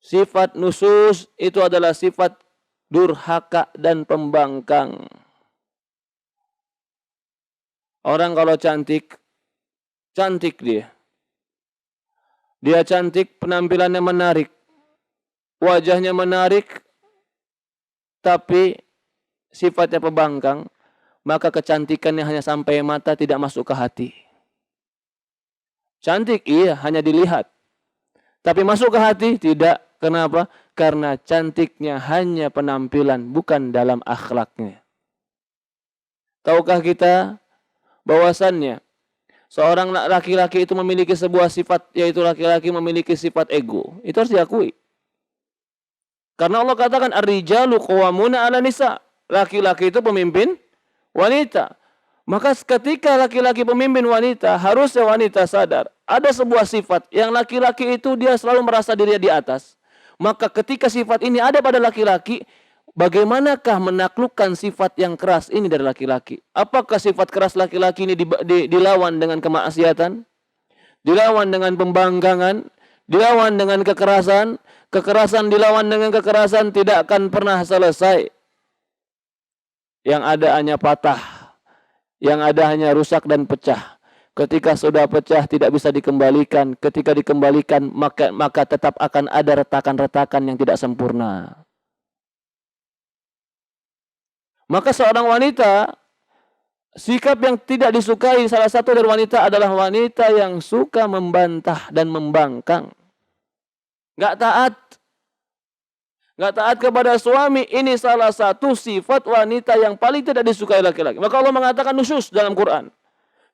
Sifat nusus itu adalah sifat durhaka dan pembangkang. Orang kalau cantik, cantik dia. Dia cantik, penampilannya menarik. Wajahnya menarik, tapi sifatnya pembangkang. Maka kecantikannya hanya sampai mata, tidak masuk ke hati. Cantik, iya, hanya dilihat. Tapi masuk ke hati, tidak. Kenapa? Karena cantiknya hanya penampilan, bukan dalam akhlaknya. Tahukah kita bahwasannya seorang laki-laki itu memiliki sebuah sifat, yaitu laki-laki memiliki sifat ego. Itu harus diakui. Karena Allah katakan ar-rijalu qawwamuna 'ala nisa. Laki-laki itu pemimpin wanita. Maka ketika laki-laki pemimpin wanita, harusnya wanita sadar ada sebuah sifat yang laki-laki itu dia selalu merasa dirinya di atas. Maka ketika sifat ini ada pada laki-laki, bagaimanakah menaklukkan sifat yang keras ini dari laki-laki? Apakah sifat keras laki-laki ini dilawan dengan kemaksiatan? Dilawan dengan pembangkangan? Dilawan dengan kekerasan? Kekerasan dilawan dengan kekerasan tidak akan pernah selesai. Yang ada hanya patah. Yang ada hanya rusak dan pecah. Ketika sudah pecah tidak bisa dikembalikan. Ketika dikembalikan maka tetap akan ada retakan-retakan yang tidak sempurna. Maka seorang wanita, sikap yang tidak disukai salah satu dari wanita adalah wanita yang suka membantah dan membangkang. Gak taat. Gak taat kepada suami. Ini salah satu sifat wanita yang paling tidak disukai laki-laki. Maka Allah mengatakan nusus dalam Quran.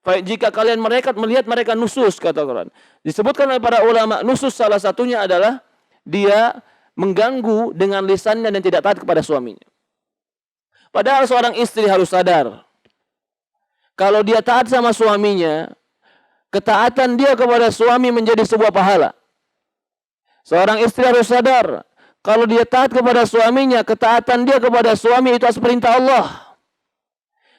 Jika kalian melihat mereka nusus, kata Quran. Disebutkan oleh para ulama, nusus salah satunya adalah dia mengganggu dengan lisannya dan tidak taat kepada suaminya. Padahal seorang istri harus sadar. Kalau dia taat sama suaminya, ketaatan dia kepada suami menjadi sebuah pahala. Seorang istri harus sadar. Kalau dia taat kepada suaminya, ketaatan dia kepada suami itu atas perintah Allah.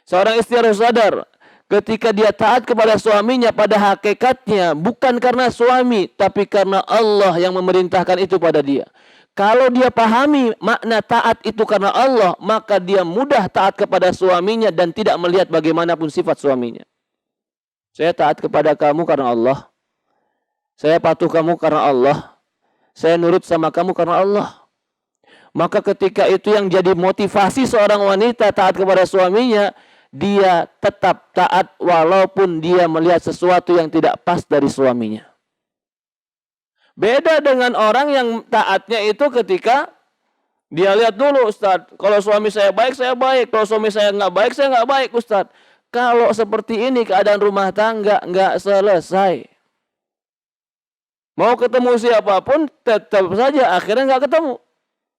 Seorang istri harus sadar, ketika dia taat kepada suaminya pada hakikatnya, bukan karena suami, tapi karena Allah yang memerintahkan itu pada dia. Kalau dia pahami makna taat itu karena Allah, maka dia mudah taat kepada suaminya dan tidak melihat bagaimanapun sifat suaminya. Saya taat kepada kamu karena Allah. Saya patuh kamu karena Allah. Saya nurut sama kamu karena Allah. Maka ketika itu yang jadi motivasi seorang wanita taat kepada suaminya, dia tetap taat walaupun dia melihat sesuatu yang tidak pas dari suaminya. Beda dengan orang yang taatnya itu ketika dia lihat dulu, Ustaz, kalau suami saya baik, kalau suami saya nggak baik, saya nggak baik, Ustaz. Kalau seperti ini keadaan rumah tangga nggak selesai. Mau ketemu siapapun tetap saja akhirnya nggak ketemu.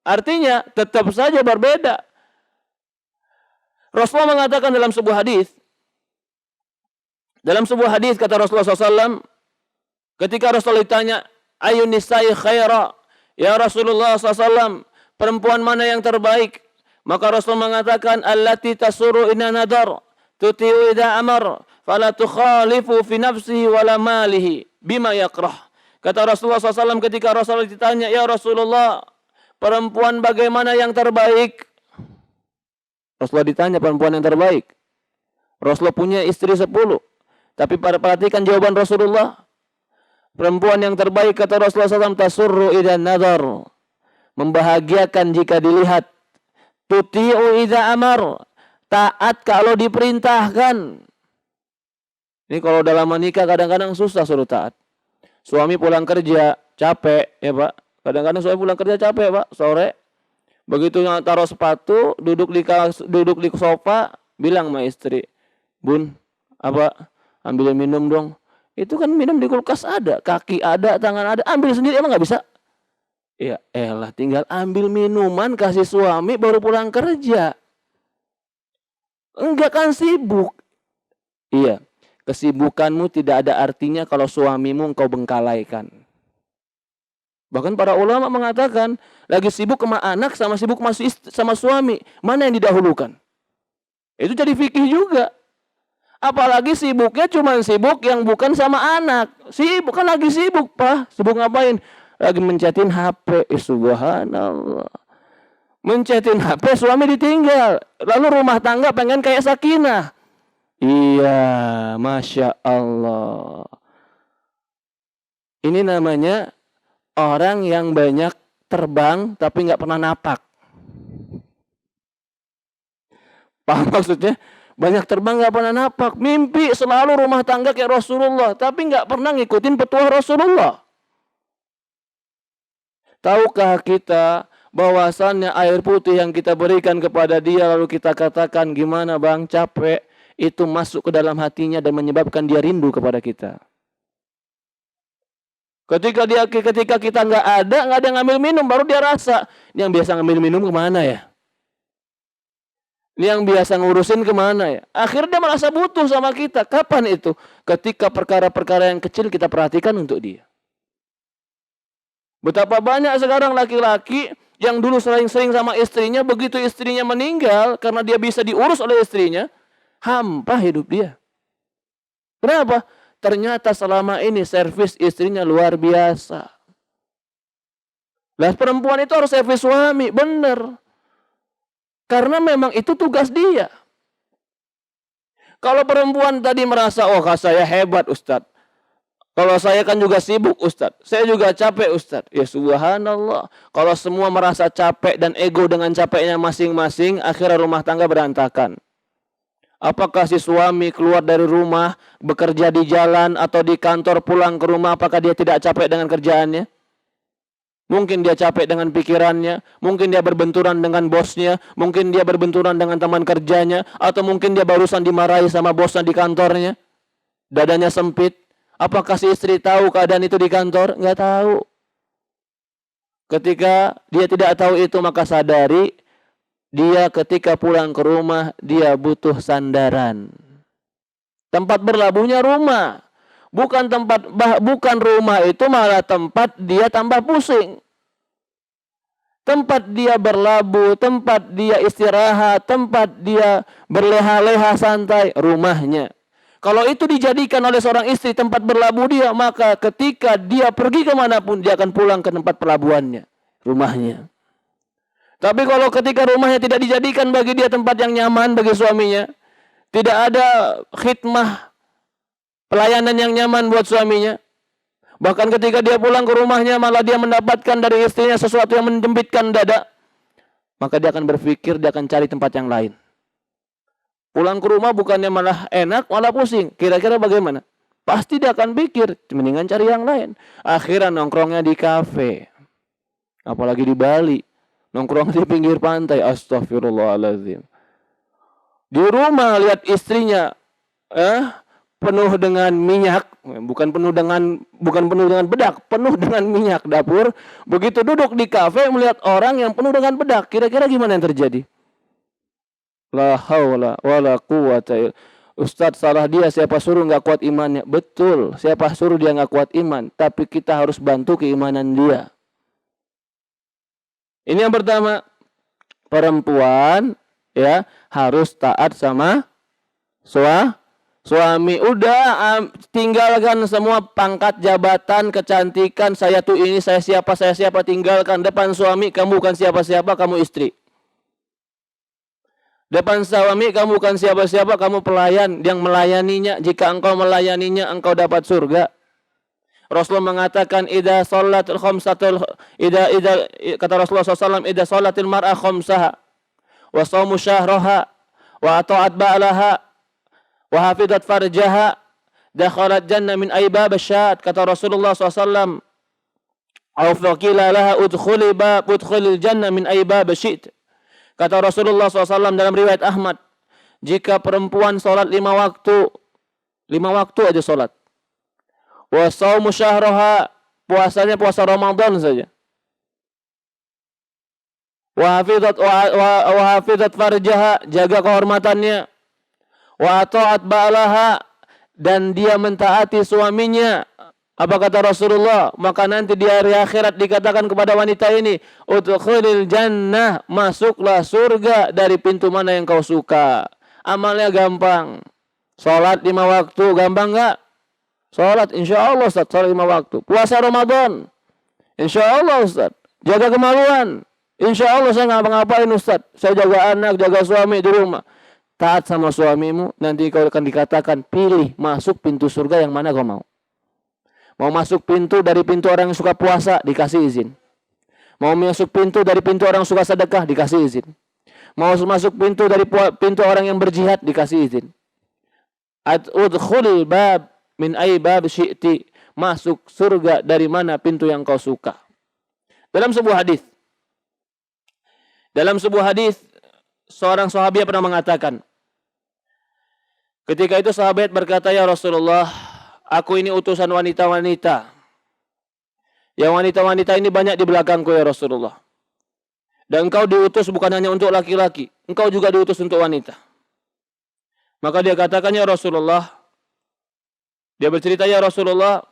Artinya tetap saja berbeda. Rasulullah mengatakan dalam sebuah hadis kata Rasulullah SAW, ketika Rasulullah ditanya, ayun nisa'i khaira, ya Rasulullah SAW, perempuan mana yang terbaik? Maka Rasul mengatakan, allati tasuru inna nadar, tuti'u idha amar, fala tukhalifu fi nafsihi wala malihi, bima yakrah. Kata Rasulullah SAW ketika Rasulullah ditanya, ya Rasulullah, perempuan bagaimana yang terbaik? Rasulullah ditanya perempuan yang terbaik. Rasulullah punya istri 10. Tapi perhatikan jawaban Rasulullah. Perempuan yang terbaik kata Rasulullah SAW, tasurru idha nadar, membahagiakan jika dilihat. Tuti'u idha amar, taat kalau diperintahkan. Ini kalau dalam menikah kadang-kadang susah suruh taat. Suami pulang kerja capek ya Pak. Kadang-kadang suami pulang kerja capek Pak, sore. Begitu taruh sepatu, duduk di sofa, bilang sama istri, Bun, ambil minum dong. Itu kan minum di kulkas ada, kaki ada, tangan ada, ambil sendiri emang nggak bisa? Ya elah, tinggal ambil minuman kasih suami baru pulang kerja. Enggak kan sibuk. Iya, kesibukanmu tidak ada artinya kalau suamimu engkau bengkalaikan. Bahkan para ulama mengatakan, lagi sibuk sama anak sama sibuk sama suami, mana yang didahulukan? Itu jadi fikih juga. Apalagi sibuknya cuma sibuk yang bukan sama anak. Sibuk kan lagi sibuk, Pak. Sibuk ngapain? lagi mencetin HP. Subhanallah. Mencetin HP, suami ditinggal. Lalu rumah tangga pengen kayak Sakinah. Iya, Masya Allah. Ini namanya orang yang banyak terbang tapi nggak pernah napak. Paham maksudnya? Banyak terbang nggak pernah napak. Mimpi selalu rumah tangga kayak Rasulullah, tapi nggak pernah ngikutin petuah Rasulullah. Tahukah kita bahwasannya air putih yang kita berikan kepada dia lalu kita katakan, gimana bang, capek, itu masuk ke dalam hatinya dan menyebabkan dia rindu kepada kita. Ketika kita nggak ada yang ngambil minum, baru dia rasa, ini yang biasa ngambil minum kemana ya? Ini yang biasa ngurusin kemana ya? Akhirnya dia merasa butuh sama kita. Kapan itu? Ketika perkara-perkara yang kecil kita perhatikan untuk dia. Betapa banyak sekarang laki-laki yang dulu sering-sering sama istrinya, begitu istrinya meninggal, karena dia bisa diurus oleh istrinya, hampa hidup dia. Kenapa? Ternyata selama ini servis istrinya luar biasa. Lah perempuan itu harus servis suami, bener. Karena memang itu tugas dia. Kalau perempuan tadi merasa, oh saya hebat Ustadz. Kalau saya kan juga sibuk Ustadz. Saya juga capek Ustadz. Ya subhanallah. Kalau semua merasa capek dan ego dengan capeknya masing-masing, akhirnya rumah tangga berantakan. Apakah si suami keluar dari rumah, bekerja di jalan atau di kantor, pulang ke rumah, apakah dia tidak capek dengan kerjaannya? Mungkin dia capek dengan pikirannya, mungkin dia berbenturan dengan bosnya, mungkin dia berbenturan dengan teman kerjanya, atau mungkin dia barusan dimarahi sama bosnya di kantornya. Dadanya sempit. Apakah si istri tahu keadaan itu di kantor? Nggak tahu. Ketika dia tidak tahu itu, maka sadari, dia ketika pulang ke rumah, dia butuh sandaran. Tempat berlabuhnya rumah. Bukan rumah itu malah tempat dia tambah pusing. Tempat dia berlabuh, tempat dia istirahat, tempat dia berleha-leha santai, rumahnya. Kalau itu dijadikan oleh seorang istri tempat berlabuh dia, maka ketika dia pergi kemanapun, dia akan pulang ke tempat pelabuhannya, rumahnya. Tapi kalau ketika rumahnya tidak dijadikan bagi dia tempat yang nyaman bagi suaminya, tidak ada khidmah, pelayanan yang nyaman buat suaminya. Bahkan ketika dia pulang ke rumahnya, malah dia mendapatkan dari istrinya sesuatu yang menjepitkan dada. Maka dia akan berpikir, dia akan cari tempat yang lain. Pulang ke rumah bukannya malah enak, malah pusing. Kira-kira bagaimana? Pasti dia akan pikir, mendingan cari yang lain. Akhirnya nongkrongnya di kafe. Apalagi di Bali. Nongkrong di pinggir pantai. Astagfirullahaladzim. Di rumah lihat istrinya penuh dengan minyak, bukan penuh dengan bedak, penuh dengan minyak dapur. Begitu duduk di kafe melihat orang yang penuh dengan bedak, kira-kira gimana yang terjadi? La haula wala quwata. Ustadz, salah dia, siapa suruh nggak kuat imannya? Betul, siapa suruh dia nggak kuat iman, tapi kita harus bantu keimanan dia. Ini yang pertama, perempuan ya harus taat sama suami. Udah tinggalkan semua pangkat jabatan, kecantikan, saya tuh ini, saya siapa, tinggalkan. Depan suami kamu bukan siapa-siapa, kamu istri. Depan suami kamu bukan siapa-siapa, kamu pelayan yang melayaninya. Jika engkau melayaninya, engkau dapat surga. Rasulullah mengatakan, kata Rasulullah SAW, idza sholatil mar'a khamsaha wa shaumu syahraha wa ata'at ba'laha wa hafidhat farjaha dakhalat jannah min aybab asyad. Kata Rasulullah SAW, au faqila laha udkhulil jannah min aybab asyid. Kata Rasulullah SAW dalam riwayat Ahmad, jika perempuan sholat 5 waktu aja sholat, wa shaumu syahraha, puasanya puasa Ramadan saja, wa hafidhat farjaha, jaga kehormatannya, wa ta'at ba'laha, dan dia mentaati suaminya. Apa kata Rasulullah? Maka nanti di hari akhirat dikatakan kepada wanita ini, udkhulil jannah, masuklah surga dari pintu mana yang kau suka. Amalnya gampang. Salat 5 waktu, gampang enggak? Salat insyaallah Ustaz, salat 5 waktu. Puasa Ramadan. Insya Allah Ustaz. Jaga kemaluan. Insya Allah saya nggak ngapain Ustaz. Saya jaga anak, jaga suami di rumah. Taat sama suamimu, nanti kau akan dikatakan, pilih masuk pintu surga yang mana kau mau. Mau masuk pintu dari pintu orang yang suka puasa, dikasih izin. Mau masuk pintu dari pintu orang yang suka sedekah, dikasih izin. Mau masuk pintu dari pintu orang yang berjihad, dikasih izin. Udkhulil bab min ay bab syi'ti. Masuk surga dari mana pintu yang kau suka. Dalam sebuah hadis, seorang sahabat pernah mengatakan, ketika itu sahabat berkata, ya Rasulullah, aku ini utusan wanita-wanita. Yang wanita-wanita ini banyak di belakangku ya Rasulullah. Dan engkau diutus bukan hanya untuk laki-laki, engkau juga diutus untuk wanita. Maka dia katakan, ya Rasulullah, dia bercerita, ya Rasulullah,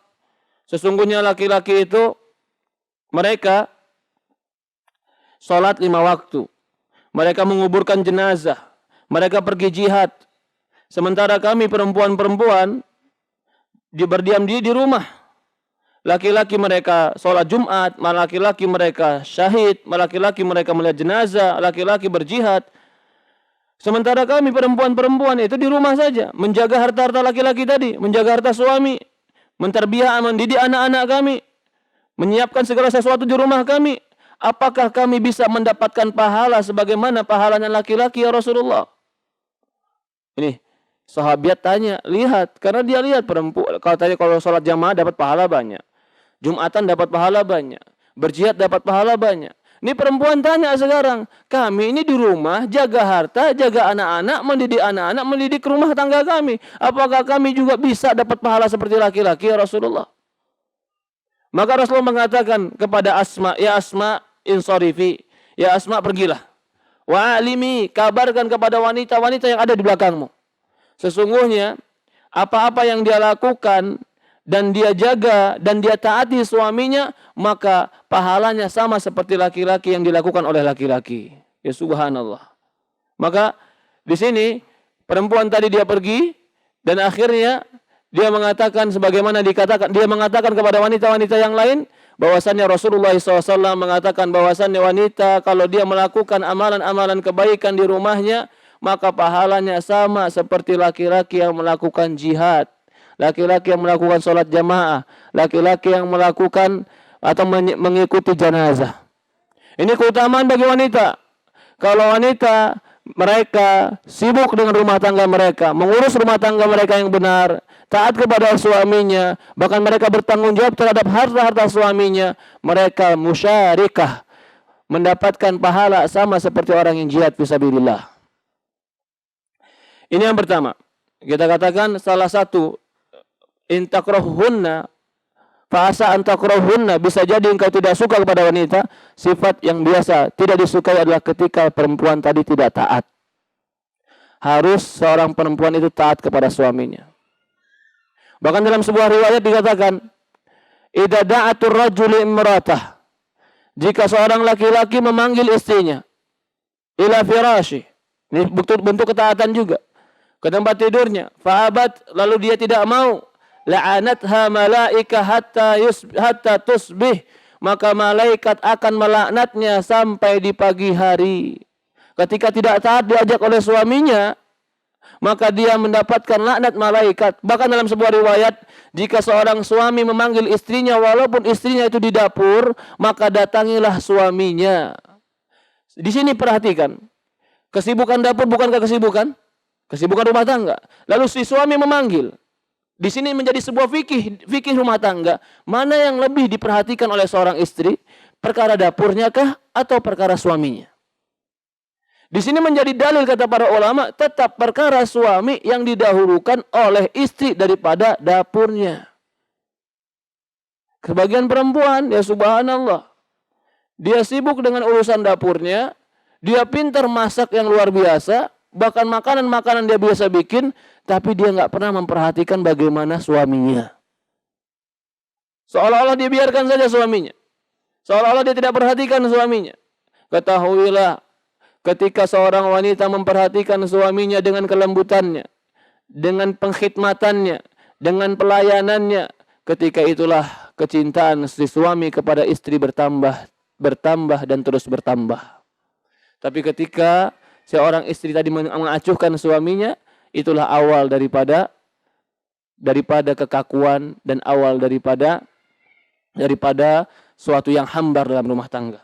sesungguhnya laki-laki itu mereka sholat 5 waktu. Mereka menguburkan jenazah. Mereka pergi jihad. Sementara kami perempuan-perempuan berdiam diri di rumah. Laki-laki mereka sholat Jumat, laki-laki mereka syahid, laki-laki mereka melihat jenazah, laki-laki berjihad. Sementara kami perempuan-perempuan itu di rumah saja, menjaga harta-harta laki-laki tadi, menjaga harta suami, menterbiah, mendidik anak-anak kami, menyiapkan segala sesuatu di rumah kami. Apakah kami bisa mendapatkan pahala sebagaimana pahalanya laki-laki ya Rasulullah? Ini sahabat tanya, lihat, karena dia lihat perempuan. Kalau tadi kalau sholat jamaah dapat pahala banyak, Jumatan dapat pahala banyak, berjihad dapat pahala banyak. Ini perempuan tanya sekarang, kami ini di rumah jaga harta, jaga anak-anak, mendidik rumah tangga kami. Apakah kami juga bisa dapat pahala seperti laki-laki ya Rasulullah? Maka Rasulullah mengatakan kepada Asma, ya Asma insorifi, ya Asma pergilah. Wa alimi, kabarkan kepada wanita-wanita yang ada di belakangmu. Sesungguhnya apa-apa yang dia lakukan dan dia jaga dan dia taati suaminya, maka pahalanya sama seperti laki-laki yang dilakukan oleh laki-laki. Ya subhanallah. Maka di sini perempuan tadi dia pergi dan akhirnya dia mengatakan sebagaimana dikatakan, dia mengatakan kepada wanita-wanita yang lain bahwasannya Rasulullah SAW mengatakan bahwasannya wanita kalau dia melakukan amalan-amalan kebaikan di rumahnya, maka pahalanya sama seperti laki-laki yang melakukan jihad, laki-laki yang melakukan sholat jamaah, laki-laki yang melakukan atau mengikuti jenazah. Ini keutamaan bagi wanita. Kalau wanita mereka sibuk dengan rumah tangga mereka, mengurus rumah tangga mereka yang benar, taat kepada suaminya, bahkan mereka bertanggung jawab terhadap harta-harta suaminya, mereka musyarikah, mendapatkan pahala sama seperti orang yang jihad fisabilillah. Ini yang pertama. Kita katakan salah satu intakrahunna fa'asa antakrahunna, bisa jadi engkau tidak suka kepada wanita. Sifat yang biasa tidak disukai adalah ketika perempuan tadi tidak taat. Harus seorang perempuan itu taat kepada suaminya. Bahkan dalam sebuah riwayat dikatakan, idza da'atur rajuli imratah, jika seorang laki-laki memanggil istrinya ila firashi, ini bentuk ketaatan juga, ke tempat tidurnya, fa'abat, lalu dia tidak mau, la'anatha malaika hatta tusbih, maka malaikat akan melaknatnya sampai di pagi hari. Ketika tidak taat diajak oleh suaminya, maka dia mendapatkan laknat malaikat. Bahkan dalam sebuah riwayat, jika seorang suami memanggil istrinya walaupun istrinya itu di dapur, maka datangilah suaminya. Di sini perhatikan, kesibukan dapur bukankah kesibukan? Kesibukan rumah tangga. Lalu si suami memanggil. Di sini menjadi sebuah fikih rumah tangga. Mana yang lebih diperhatikan oleh seorang istri? Perkara dapurnya kah atau perkara suaminya? Di sini menjadi dalil kata para ulama, tetap perkara suami yang didahulukan oleh istri daripada dapurnya. Sebagian perempuan, ya subhanallah, dia sibuk dengan urusan dapurnya, dia pintar masak yang luar biasa, bahkan makanan-makanan dia biasa bikin, tapi dia nggak pernah memperhatikan bagaimana suaminya. Seolah-olah dia biarkan saja suaminya. Seolah-olah dia tidak perhatikan suaminya. Ketahuilah, ketika seorang wanita memperhatikan suaminya dengan kelembutannya, dengan pengkhidmatannya, dengan pelayanannya, ketika itulah kecintaan si suami kepada istri bertambah dan terus bertambah. Tapi ketika seorang istri tadi mengacuhkan suaminya, itulah awal daripada kekakuan dan awal daripada suatu yang hambar dalam rumah tangga.